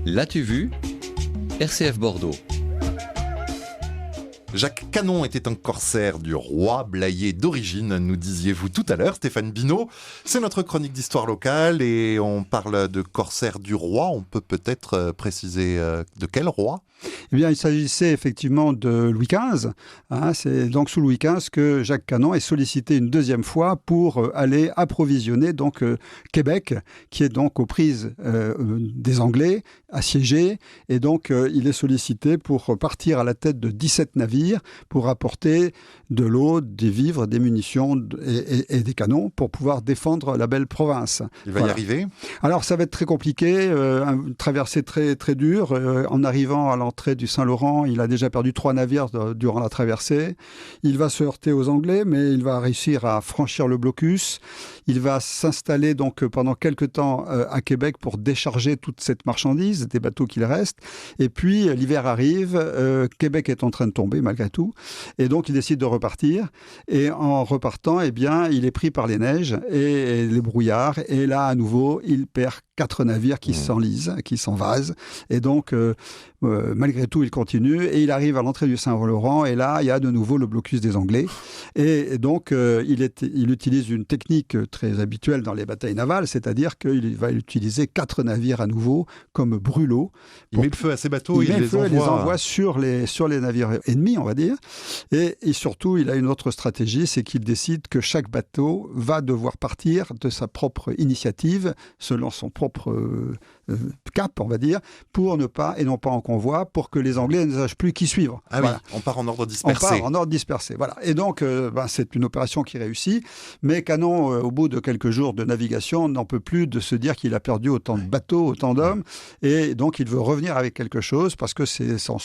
L'as-tu vu? RCF Bordeaux. Jacques Canon était un corsaire du roi, Blayais d'origine, nous disiez-vous tout à l'heure, Stéphane Binot. C'est notre chronique d'histoire locale et on parle de corsaire du roi. On peut peut-être préciser de quel roi ? Eh bien, il s'agissait effectivement de Louis XV. C'est donc sous Louis XV que Jacques Canon est sollicité une deuxième fois pour aller approvisionner Québec, qui est donc aux prises des Anglais, assiégés. Et donc, il est sollicité pour partir à la tête de 17 navires pour apporter de l'eau, des vivres, des munitions et des canons pour pouvoir défendre la belle province. Il va y arriver ? Alors, ça va être très compliqué, une traversée très, très dure. En arrivant à l'entrée du Saint-Laurent, il a déjà perdu 3 navires durant la traversée. Il va se heurter aux Anglais, mais il va réussir à franchir le blocus. Il va s'installer donc pendant quelques temps à Québec pour décharger toute cette marchandise, des bateaux qu'il reste. Et puis, l'hiver arrive, Québec est en train de tomber malgré tout. Et donc, il décide de repartir. Et en repartant, eh bien, il est pris par les neiges et les brouillards. Et là, à nouveau, il perd 4 navires qui s'enlisent, qui s'envasent. Et donc, malgré tout, il continue et il arrive à l'entrée du Saint-Laurent. Et là, il y a de nouveau le blocus des Anglais. Et donc, il utilise une technique très habituelle dans les batailles navales, c'est-à-dire qu'il va utiliser 4 navires à nouveau comme brûlots. Il met le feu à ses bateaux, il les envoie sur les navires ennemis, on va dire. Et surtout, il a une autre stratégie, c'est qu'il décide que chaque bateau va devoir partir de sa propre initiative, selon son propre cap, on va dire, pour ne pas, et non pas en convoi, pour que les Anglais ne sachent plus qui suivre. Ah voilà. Oui, on part en ordre dispersé. On part en ordre dispersé, voilà. Et donc, c'est une opération qui réussit, mais Canon, au bout de quelques jours de navigation, n'en peut plus de se dire qu'il a perdu autant de bateaux, autant d'hommes, et donc il veut revenir avec quelque chose, parce que c'est son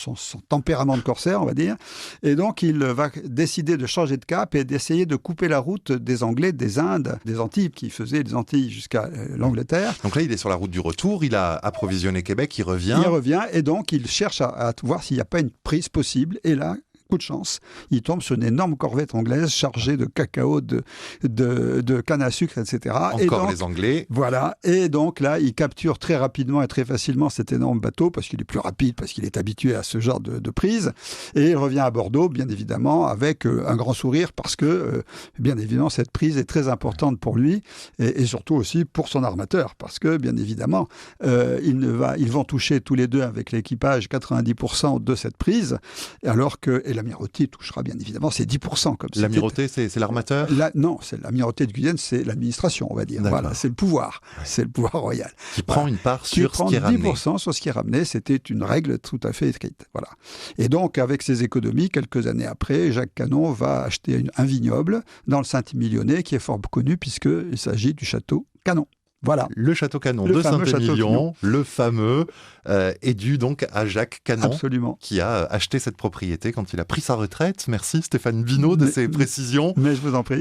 tempérament de corsaire, on va dire, et donc il va décider de changer de cap et d'essayer de couper la route des Anglais, des Indes, des Antilles, qui faisaient des Antilles jusqu'à l'Angleterre. Donc là, il est sur la route du retour, il a approvisionné Québec, il revient. Il revient et donc il cherche à voir s'il n'y a pas une prise possible. Et là, coup de chance, il tombe sur une énorme corvette anglaise chargée de cacao, de canne à sucre, etc. Encore et donc, les Anglais. Voilà. Et donc là, il capture très rapidement et très facilement cet énorme bateau parce qu'il est plus rapide, parce qu'il est habitué à ce genre de prise. Et il revient à Bordeaux, bien évidemment, avec un grand sourire parce que, bien évidemment, cette prise est très importante pour lui et surtout aussi pour son armateur parce que, bien évidemment, ils vont toucher tous les deux avec l'équipage 90% de cette prise, alors que l'Amirauté touchera bien évidemment ses 10%. L'Amirauté, c'est l'armateur ? Non, c'est l'Amirauté de Guyenne, c'est l'administration, on va dire. Voilà, c'est le pouvoir. C'est le pouvoir royal. Qui prend une part sur ce qui est ramené. 10% sur ce qui est ramené, c'était une règle tout à fait écrite. Voilà. Et donc, avec ces économies, quelques années après, Jacques Canon va acheter un vignoble dans le Saint-Émilionnais, qui est fort connu puisqu'il s'agit du château Canon. Voilà. Le château Canon de Saint-Émilion, le fameux, est dû donc à Jacques Canon. Absolument. Qui a acheté cette propriété quand il a pris sa retraite. Merci Stéphane Binot de ces précisions. Mais je vous en prie.